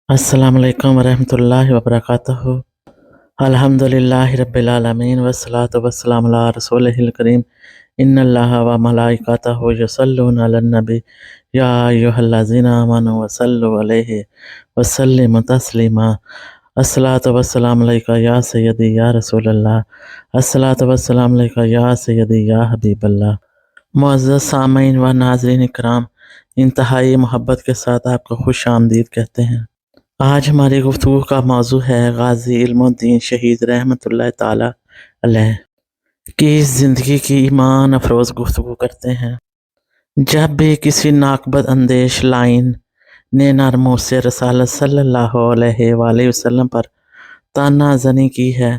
अस्सलाम वालेकुम वरहमतुल्लाहि वबरकातुहू। अल्हम्दुलिल्लाहि रब्बिल आलमीन वस्सलातु वस्सलामु अला रसूलिहिल करीम। इन्नल्लाहा व मलाइकतहु युसल्लूना अलन नबी या अय्युहल्लज़ीना आमनू वसल्लु अलैहि वसल्लिमु तस्लीमा। अस्सलातु वस्सलामु अलैका या सय्यदी या रसूलल्लाह। अस्सलातु वस्सलामु अलैका या सय्यदी या हबीबल्लाह। मुअज़्ज़ज़ सामीन व नाज़रीन इकराम, इंतहाई मोहब्बत के साथ आपको खुश आमदीद कहते हैं। आज हमारी गुफ्तगू का मौजू है गाजी इल्मुद्दीन शहीद रहमतुल्लाह ताला अलैह की ज़िंदगी की ईमान अफरोज़ गुफ्तगू करते हैं। जब भी किसी नाकबद अंदेश लाइन ने नरमों से रसालत सल्लल्लाहु अलैहि वसल्लम पर ताना ज़नी की है,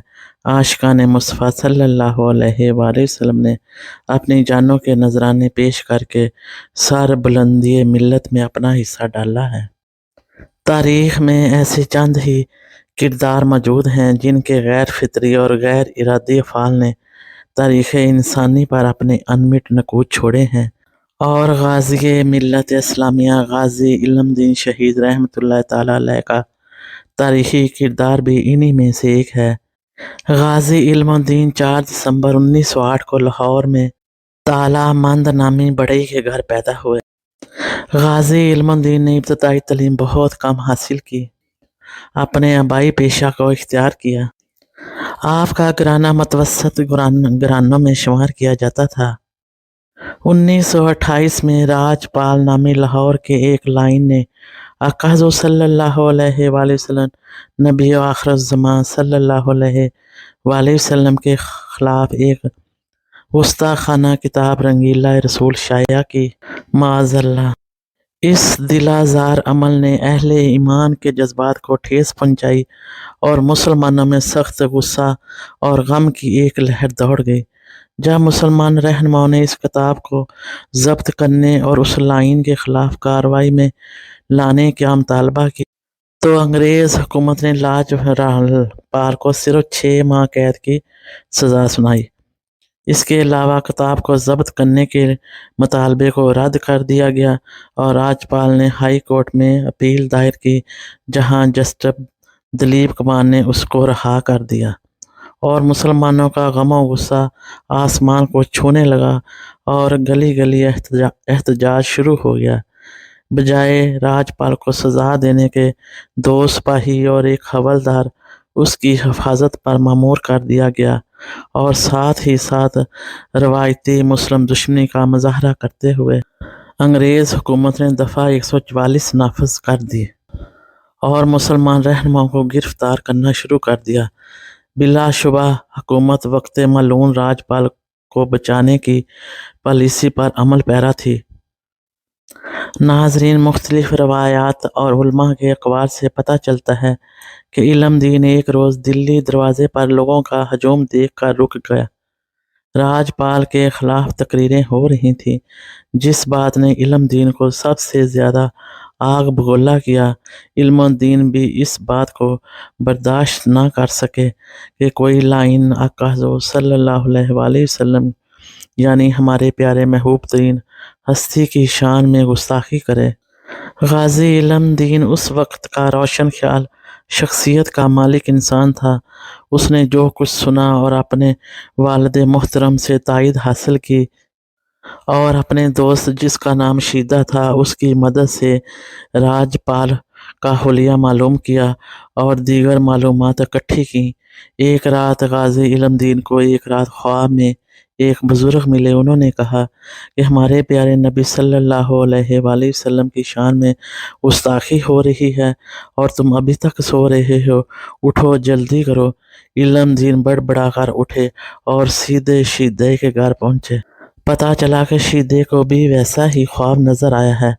आशिकान मुस्तफ़ा सल्लल्लाहु अलैहि वसल्लम ने अपनी जानों के नजराने पेश करके सर बुलंदी मिल्लत में अपना हिस्सा डाला है। तारीख़ में ऐसे चंद ही किरदार मौजूद हैं जिनके गैर फितरी और गैर इरादी अफ़ाल ने तारीख़ इंसानी पर अपने अनमिट नकूद छोड़े हैं, और गाज़ी मिल्लत इस्लामिया गाज़ी इल्मुद्दीन शहीद रहमतुल्लाह ताला अलैह का तारीख़ी किरदार भी इन्हीं में से एक है। गाज़ी इल्मुद्दीन 4 दिसंबर 1908 को लाहौर में ताला मंद नामी बड़ई के घर पैदा हुए। गाज़ी इल्मुद्दीन ने इब्तदाई तालीम बहुत कम हासिल की, अपने आबाई पेशा को इख्तियार किया। आपका घराना मतवसत घरानों में शुमार किया जाता था। 1928 में राजपाल नामी लाहौर के एक लाइन ने आका हुज़ूर सल्लल्लाहु अलैहि वसल्लम नबी आखिर ज़मां सल्लल्लाहु अलैहि वसल्लम के खिलाफ एक गुस्ताखाना किताब रंगीला रसूल शाया की। माज़अल्लाह, इस दिलाज़ार अमल ने अहले ईमान के जज्बात को ठेस पहुँचाई और मुसलमानों में सख्त गुस्सा और गम की एक लहर दौड़ गई। जब मुसलमान रहनुमाओं ने इस किताब को ज़ब्त करने और उस लाइन के ख़िलाफ़ कार्रवाई में लाने का मुतालबा किया, तो अंग्रेज़ हुकूमत ने राजपाल को सिर्फ 6 माह कैद की सज़ा सुनाई। इसके अलावा किताब को ज़ब्त करने के मुतालबे को रद्द कर दिया गया और राजपाल ने हाई कोर्ट में अपील दायर की, जहां जस्टिस दिलीप कुमार ने उसको रहा कर दिया और मुसलमानों का गम और गुस्सा आसमान को छूने लगा और गली गली एहतजाज शुरू हो गया। बजाय राजपाल को सज़ा देने के 2 सिपाही और एक हवलदार उसकी हिफाजत पर मामूर कर दिया गया और साथ ही साथ रवायती मुस्लिम दुश्मनी का मुजाहरा करते हुए अंग्रेज़ हुकूमत ने दफ़ा 144 नाफिज कर दी और मुसलमान रहनुमाओं को गिरफ्तार करना शुरू कर दिया। बिलाशुबा हुकूमत वक्त मलून राजपाल को बचाने की पॉलिसी पर अमल पैरा थी। नाज़रीन, मुख्तलिफ रवायात और उलमा के अक़वाल से पता चलता है कि इल्मुद्दीन एक रोज़ दिल्ली दरवाज़े पर लोगों का हजूम देख कर रुक गया। राजपाल के ख़िलाफ़ तकरीरें हो रही थीं, जिस बात ने इल्मुद्दीन को सबसे ज़्यादा आग बगोला किया। इल्मुद्दीन भी इस बात को बर्दाश्त न कर सके कि कोई लाइन आका हुज़ूर सल्लल्लाहु अलैहि वसल्लम यानी हमारे प्यारे महबूब तरीन हस्ती की शान में गुस्ताखी करे। गाज़ी इल्मुद्दीन उस वक्त का रोशन ख्याल शख्सियत का मालिक इंसान था। उसने जो कुछ सुना और अपने वालिद मोहतरम से तायद हासिल की और अपने दोस्त जिसका नाम शीदा था उसकी मदद से राजपाल का हुलिया मालूम किया और दीगर मालूमात इकट्ठी की। एक रात गाज़ी इल्मुद्दीन को एक रात ख्वाब में एक बुज़ुर्ग मिले। उन्होंने कहा कि हमारे प्यारे नबी सल्लल्लाहु अलैहि वसल्लम की शान में गुस्ताखी हो रही है और तुम अभी तक सो रहे हो, उठो जल्दी करो। इल्मुद्दीन बड़बड़ा कर उठे और सीधे शीदे के घर पहुँचे। पता चला कि शीदे को भी वैसा ही ख्वाब नज़र आया है।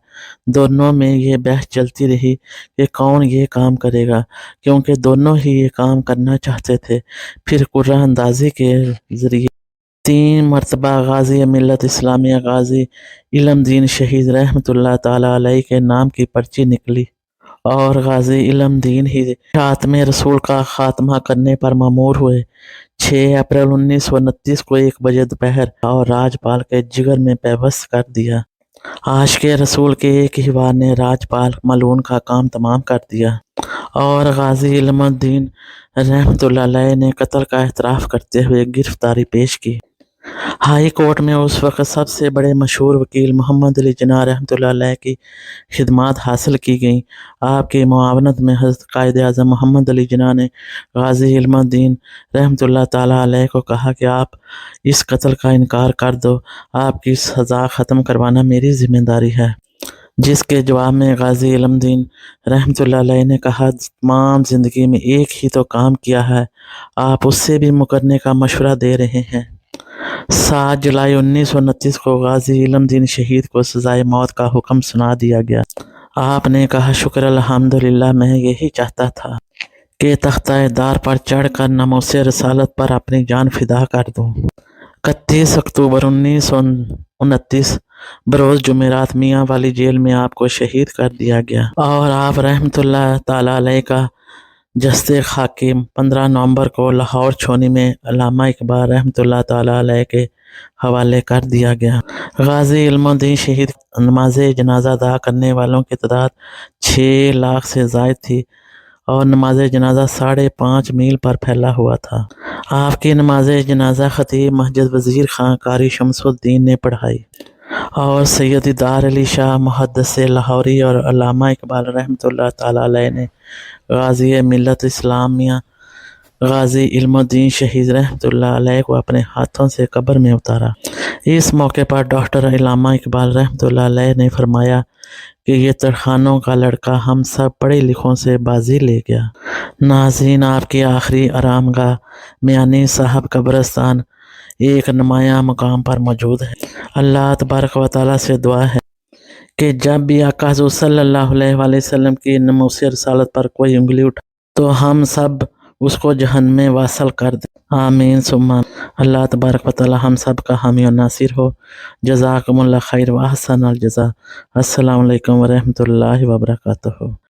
दोनों में ये बहस चलती रही कि कौन ये काम करेगा, क्योंकि दोनों ही ये काम करना चाहते थे। फिर कुर्रा अंदाज़ी के ज़रिए 3 मरतबा गाज़ी मिल्लत इस्लामिया गाज़ी इल्मुद्दीन शहीद रहमतुल्लाह ताला अलैह के नाम की पर्ची निकली और गाज़ी इल्मुद्दीन ही खात्मे रसूल का खात्मा करने पर मामूर हुए। 6 अप्रैल 1929 को 1 बजे दोपहर और राजपाल के जिगर में पेवस्त कर दिया। आशिक़े रसूल के एक ही वार ने राजपाल मलून का काम तमाम कर दिया। اور غازی علم الدین رحمۃ اللہ علیہ نے قتل کا اعتراف کرتے ہوئے گرفتاری پیش کی۔ ہائی کورٹ میں اس وقت سب سے بڑے مشہور وکیل محمد علی جناح رحمۃ اللہ علیہ کی خدمات حاصل کی گئیں۔ آپ کی معاونت میں حضرت قائد اعظم محمد علی جناح نے غازی علم الدین رحمۃ اللہ تعالیٰ علیہ کو کہا کہ آپ اس قتل کا انکار کر دو، آپ کی سزا ختم کروانا میری ذمہ داری ہے۔ جس کے جواب میں غازی علم الدین رحمۃ اللہ علیہ نے کہا، تمام زندگی میں ایک ہی تو کام کیا ہے، آپ اس سے بھی مکرنے کا مشورہ دے رہے ہیں۔ 7 جولائی 1929 کو غازی علم الدین شہید کو سزائے موت کا حکم سنا دیا گیا۔ آپ نے کہا، شکر الحمدللہ، میں یہی چاہتا تھا کہ تختہ دار پر چڑھ کر ناموس رسالت پر اپنی جان فدا کر دوں۔ 31 اکتوبر 1929 بروز جمعرات میاں والی جیل میں آپ کو شہید کر دیا گیا، اور آپ رحمۃ اللہ تعالیٰ علیہ کا جسد خاکی 15 نومبر کو لاہور چھونی میں علامہ اقبال رحمۃ اللہ تعالیٰ علیہ کے حوالے کر دیا گیا۔ غازی علم الدین شہید نماز جنازہ ادا کرنے والوں کی تعداد 6 لاکھ سے زائد تھی، اور نماز جنازہ 5.5 میل پر پھیلا ہوا تھا۔ آپ کی نماز جنازہ خطیب مسجد وزیر خان قاری شمس الدین نے پڑھائی، اور سید دار علی شاہ محدث لاہوری اور علامہ اقبال رحمۃ اللہ تعالیٰ علیہ نے غازی ملت اسلامیہ غازی علم الدین شہید رحمۃ اللہ علیہ کو اپنے ہاتھوں سے قبر میں اتارا۔ اس موقع پر ڈاکٹر علامہ اقبال رحمۃ اللہ علیہ نے فرمایا کہ یہ ترخانوں کا لڑکا ہم سب پڑھے لکھوں سے بازی لے گیا۔ ناظرین، آپ کی آخری آرام گاہ میانی صاحب قبرستان ایک نمایاں مقام پر موجود ہے۔ اللہ تبارک و تعالیٰ سے دعا ہے کہ جب بھی آقا حضور صلی اللہ علیہ وآلہ وسلم کی ناموس رسالت پر کوئی انگلی اٹھا تو ہم سب اس کو جہنم میں واصل کر دیں۔ آمین ثم آمین۔ اللہ تبارک و تعالیٰ ہم سب کا حامی و ناصر ہو۔ جزاکم اللہ خیر و احسن الجزا۔ السلام علیکم ورحمۃ اللہ وبرکاتہ۔